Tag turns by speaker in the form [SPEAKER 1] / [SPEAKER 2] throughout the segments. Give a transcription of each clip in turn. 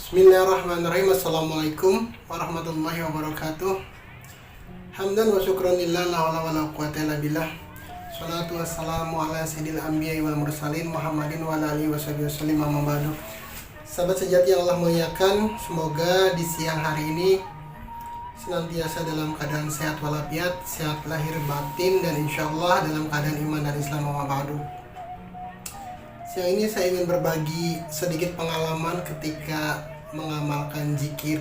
[SPEAKER 1] Bismillahirrahmanirrahim. Assalamualaikum warahmatullahi wabarakatuh. Hamdan wa syukran lillah, la haula wala quwwata illa billah. Shalatu wassalamu ala sayyidil anbiya'i wal mursalin Muhammadin wa ala alihi wasallam, amma ba'du. Sahabat sejati yang Allah muliakan, semoga di siang hari ini senantiasa dalam keadaan sehat walafiat, sehat lahir batin, dan insyaallah dalam keadaan iman dan Islam, amma ba'du. Siang ini saya ingin berbagi sedikit pengalaman ketika mengamalkan zikir.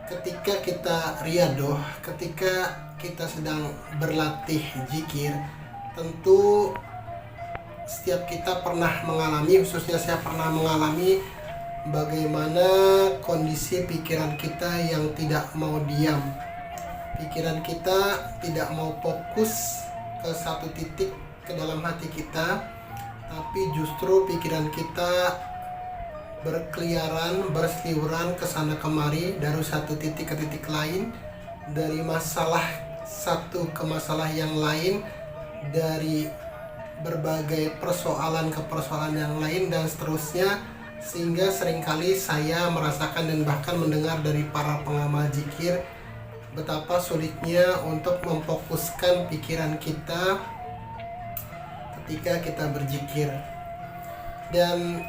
[SPEAKER 1] Ketika kita riyadoh, ketika kita sedang berlatih zikir, tentu setiap kita pernah mengalami, khususnya saya pernah mengalami, bagaimana kondisi pikiran kita yang tidak mau diam. Pikiran kita tidak mau fokus ke satu titik ke dalam hati kita, tapi justru pikiran kita berkeliaran, berseliweran ke sana kemari dari satu titik ke titik lain, dari masalah satu ke masalah yang lain, dari berbagai persoalan ke persoalan yang lain, dan seterusnya, sehingga seringkali saya merasakan dan bahkan mendengar dari para pengamal zikir betapa sulitnya untuk memfokuskan pikiran kita ketika kita berzikir. Dan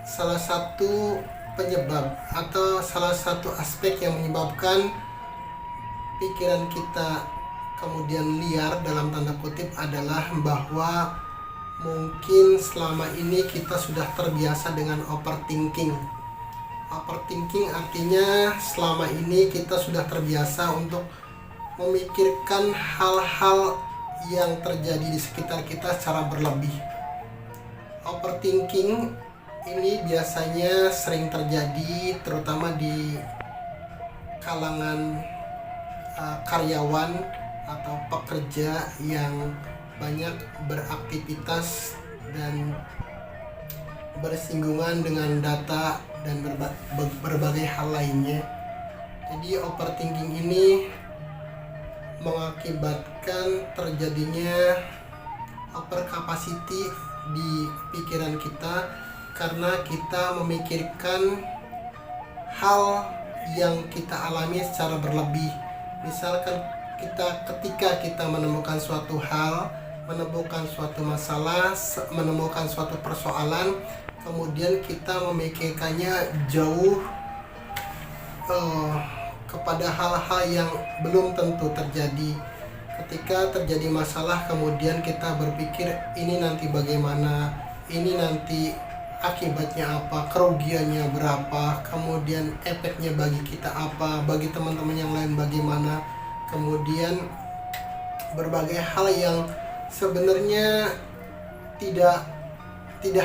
[SPEAKER 1] salah satu penyebab atau salah satu aspek yang menyebabkan pikiran kita kemudian liar dalam tanda kutip adalah bahwa mungkin selama ini kita sudah terbiasa dengan overthinking. Overthinking artinya selama ini kita sudah terbiasa untuk memikirkan hal-hal yang terjadi di sekitar kita secara berlebih. Overthinking ini biasanya sering terjadi terutama di kalangan karyawan atau pekerja yang banyak beraktivitas dan bersinggungan dengan data dan berbagai hal lainnya. Jadi overthinking ini mengakibatkan terjadinya overcapacity di pikiran kita karena kita memikirkan hal yang kita alami secara berlebih. Misalkan ketika kita menemukan suatu hal, menemukan suatu masalah, menemukan suatu persoalan, kemudian kita memikirkannya jauh kepada hal-hal yang belum tentu terjadi. Ketika terjadi masalah, kemudian kita berpikir ini nanti bagaimana, ini nanti akibatnya apa, kerugiannya berapa, kemudian efeknya bagi kita apa, bagi teman-teman yang lain bagaimana, kemudian berbagai hal yang sebenarnya tidak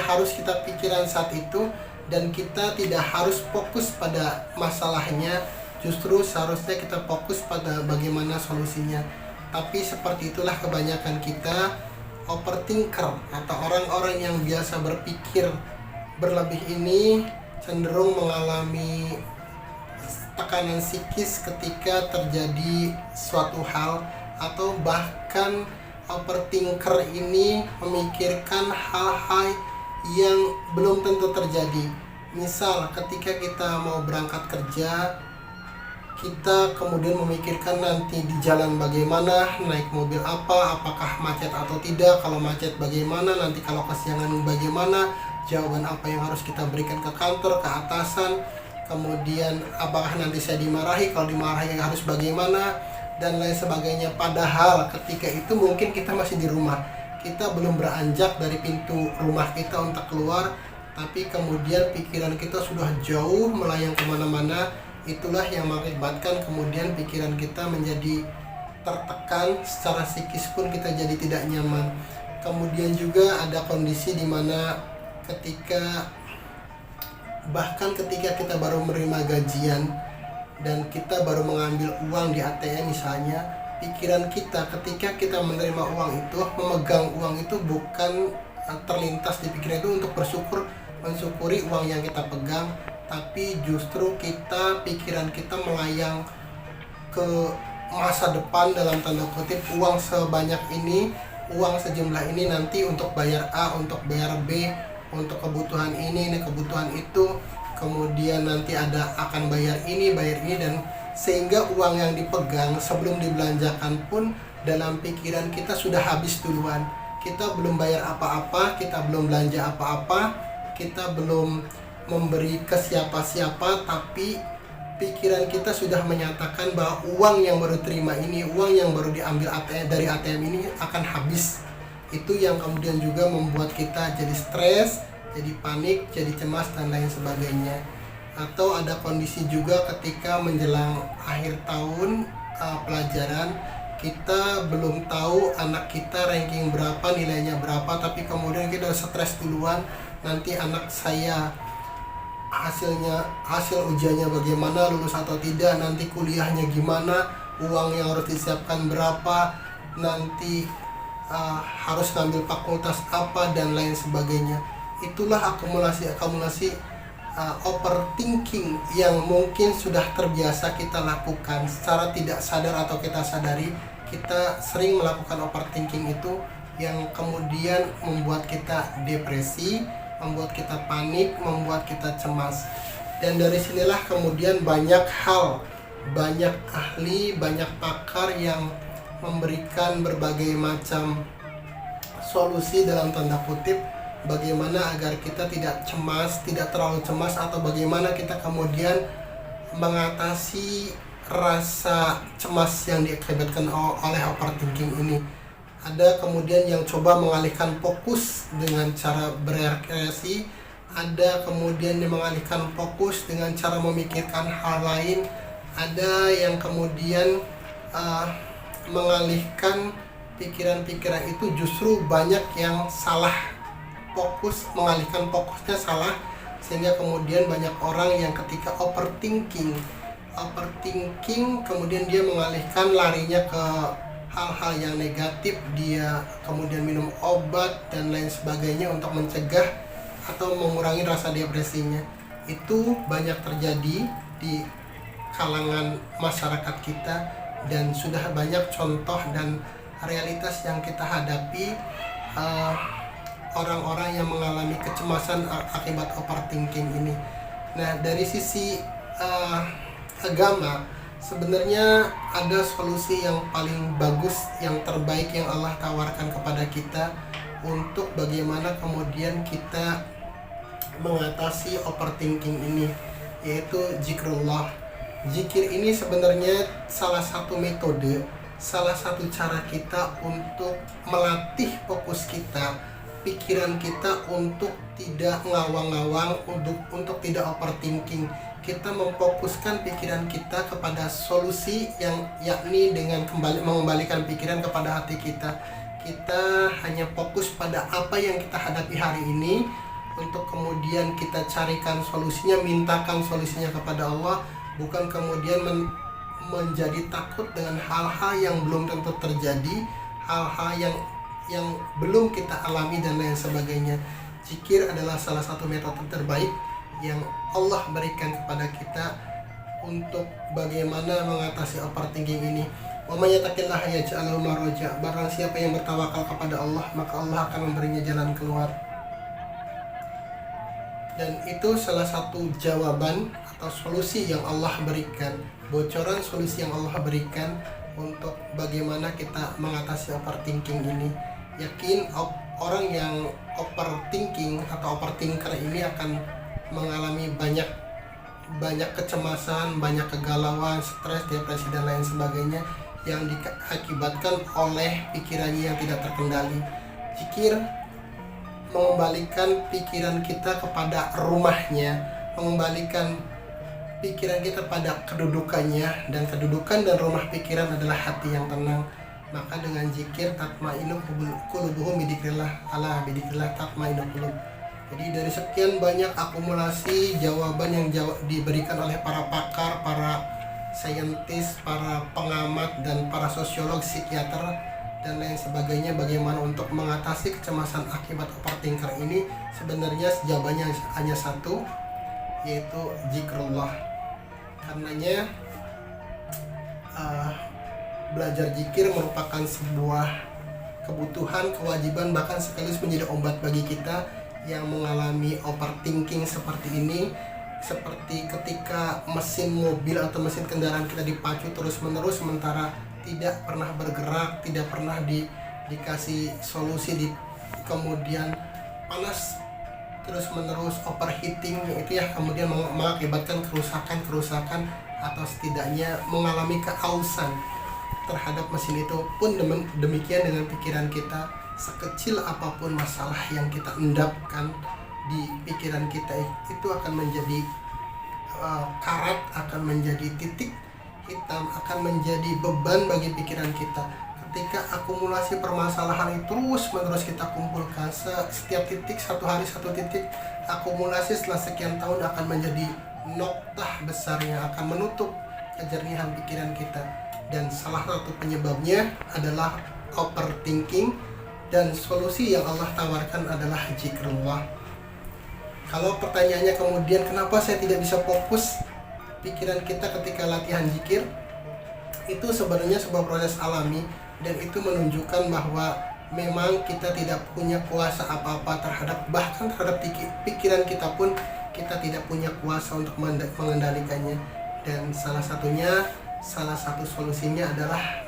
[SPEAKER 1] harus kita pikirkan saat itu, dan kita tidak harus fokus pada masalahnya. Justru seharusnya kita fokus pada bagaimana solusinya. Tapi seperti itulah kebanyakan kita overthinker atau orang-orang yang biasa berpikir berlebih ini cenderung mengalami tekanan psikis ketika terjadi suatu hal, atau bahkan overthinker ini memikirkan hal-hal yang belum tentu terjadi. Misal ketika kita mau berangkat kerja, kita kemudian memikirkan nanti di jalan bagaimana, naik mobil apa, apakah macet atau tidak, kalau macet bagaimana, nanti kalau kesiangan bagaimana, jawaban apa yang harus kita berikan ke kantor, ke atasan, kemudian apakah nanti saya dimarahi, kalau dimarahi harus bagaimana, dan lain sebagainya. Padahal ketika itu mungkin kita masih di rumah, kita belum beranjak dari pintu rumah kita untuk keluar, tapi kemudian pikiran kita sudah jauh melayang kemana-mana. Itulah yang mengakibatkan kemudian pikiran kita menjadi tertekan, secara psikis pun kita jadi tidak nyaman. Kemudian juga ada kondisi di mana bahkan ketika kita baru menerima gajian dan kita baru mengambil uang di ATM misalnya, pikiran kita ketika kita menerima uang itu, memegang uang itu, bukan terlintas di pikiran itu untuk mensyukuri uang yang kita pegang, tapi justru pikiran kita melayang ke masa depan dalam tanda kutip. Uang sebanyak ini, uang sejumlah ini nanti untuk bayar A, untuk bayar B, untuk kebutuhan ini kebutuhan itu. kemudian nanti akan bayar ini dan sehingga uang yang dipegang sebelum dibelanjakan pun dalam pikiran kita sudah habis duluan. Kita belum bayar apa-apa, kita belum belanja apa-apa, kita belum memberi ke siapa-siapa, tapi pikiran kita sudah menyatakan bahwa uang yang baru terima ini, uang yang baru diambil dari ATM ini akan habis. Itu yang kemudian juga membuat kita jadi stres, jadi panik, jadi cemas dan lain sebagainya. Atau ada kondisi juga ketika menjelang akhir tahun pelajaran, kita belum tahu anak kita ranking berapa, nilainya berapa, tapi kemudian kita stres duluan, nanti anak saya hasil ujiannya bagaimana, lulus atau tidak, nanti kuliahnya gimana, uang yang harus disiapkan berapa, nanti harus ngambil fakultas apa dan lain sebagainya. Itulah akumulasi overthinking yang mungkin sudah terbiasa kita lakukan secara tidak sadar atau kita sadari. Kita sering melakukan overthinking itu yang kemudian membuat kita depresi, membuat kita panik, membuat kita cemas. Dan dari sinilah kemudian banyak hal, banyak ahli, banyak pakar yang memberikan berbagai macam solusi dalam tanda kutip bagaimana agar kita tidak cemas, tidak terlalu cemas, atau bagaimana kita kemudian mengatasi rasa cemas yang diakibatkan oleh overthinking ini. Ada kemudian yang coba mengalihkan fokus dengan cara berekreasi, ada kemudian yang mengalihkan fokus dengan cara memikirkan hal lain, ada yang kemudian mengalihkan pikiran-pikiran itu justru banyak yang salah fokus, mengalihkan fokusnya salah, sehingga kemudian banyak orang yang ketika overthinking kemudian dia mengalihkan larinya ke hal-hal yang negatif, dia kemudian minum obat dan lain sebagainya untuk mencegah atau mengurangi rasa depresinya. Itu banyak terjadi di kalangan masyarakat kita dan sudah banyak contoh dan realitas yang kita hadapi, orang-orang yang mengalami kecemasan akibat overthinking ini. Nah, dari sisi agama, sebenarnya ada solusi yang paling bagus, yang terbaik yang Allah tawarkan kepada kita untuk bagaimana kemudian kita mengatasi overthinking ini, yaitu zikrullah. Zikir ini sebenarnya salah satu metode, salah satu cara kita untuk melatih fokus kita, pikiran kita untuk tidak ngawang-ngawang, untuk tidak overthinking. Kita memfokuskan pikiran kita kepada solusi yang yakni dengan mengembalikan pikiran kepada hati kita. Kita hanya fokus pada apa yang kita hadapi hari ini, untuk kemudian kita carikan solusinya, mintakan solusinya kepada Allah, bukan kemudian menjadi takut dengan hal-hal yang belum tentu terjadi, hal-hal yang belum kita alami dan lain sebagainya. Zikir adalah salah satu metode terbaik yang Allah berikan kepada kita untuk bagaimana mengatasi overthinking ini. Wa may yattaqillaha yaj'al lahu makhraja. Barang siapa yang bertawakal kepada Allah, maka Allah akan memberinya jalan keluar. Dan itu salah satu jawaban atau solusi yang Allah berikan, bocoran solusi yang Allah berikan untuk bagaimana kita mengatasi overthinking ini. Yakin orang yang overthinking atau overthinker ini akan mengalami banyak kecemasan, banyak kegalauan, stres, depresi dan lain sebagainya yang diakibatkan oleh pikirannya yang tidak terkendali. Zikir mengembalikan pikiran kita kepada rumahnya, mengembalikan pikiran kita pada kedudukannya, dan kedudukan dan rumah pikiran adalah hati yang tenang. Maka dengan zikir tatma'innu qulubuhum bidzikrillah, ala bidzikrillah tatma'innu qulub. Jadi dari sekian banyak akumulasi jawaban yang diberikan oleh para pakar, para saintis, para pengamat dan para sosiolog, psikiater dan lain sebagainya, bagaimana untuk mengatasi kecemasan akibat overthinker ini, sebenarnya jawabannya hanya satu, yaitu zikrullah. Karenanya belajar zikir merupakan sebuah kebutuhan, kewajiban, bahkan sekaligus menjadi obat bagi kita yang mengalami overthinking seperti ini. seperti ketika mesin mobil atau mesin kendaraan kita dipacu terus-menerus sementara tidak pernah bergerak, tidak pernah dikasih solusi, kemudian panas terus-menerus, overheating, itu ya kemudian mengakibatkan kerusakan atau setidaknya mengalami keausan terhadap mesin itu. Pun demikian dengan pikiran kita, sekecil apapun masalah yang kita endapkan di pikiran kita itu akan menjadi karat, akan menjadi titik hitam, akan menjadi beban bagi pikiran kita. Ketika akumulasi permasalahan itu terus-menerus kita kumpulkan, setiap titik, satu hari satu titik, akumulasi setelah sekian tahun akan menjadi noktah besar yang akan menutup kejernihan pikiran kita. Dan salah satu penyebabnya adalah overthinking, dan solusi yang Allah tawarkan adalah zikrullah. Kalau pertanyaannya kemudian kenapa saya tidak bisa fokus pikiran kita ketika latihan zikir, itu sebenarnya sebuah proses alami, dan itu menunjukkan bahwa memang kita tidak punya kuasa apa-apa bahkan terhadap pikiran kita pun kita tidak punya kuasa untuk mengendalikannya. Dan salah satu solusinya adalah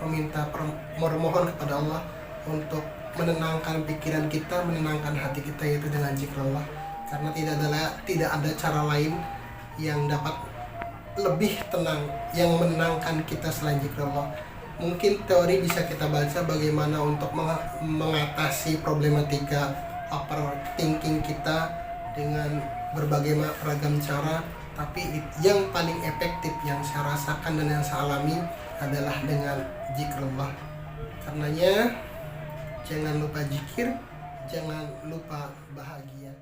[SPEAKER 1] memohon kepada Allah untuk menenangkan pikiran kita, menenangkan hati kita, yaitu dengan zikrullah. Karena tidak ada cara lain yang dapat lebih tenang, yang menenangkan kita selain zikrullah. Mungkin teori bisa kita baca bagaimana untuk mengatasi problematika overthinking kita dengan berbagai ragam cara, tapi yang paling efektif yang saya rasakan dan yang saya alami adalah dengan zikrullah. Karenanya jangan lupa zikir, jangan lupa bahagia.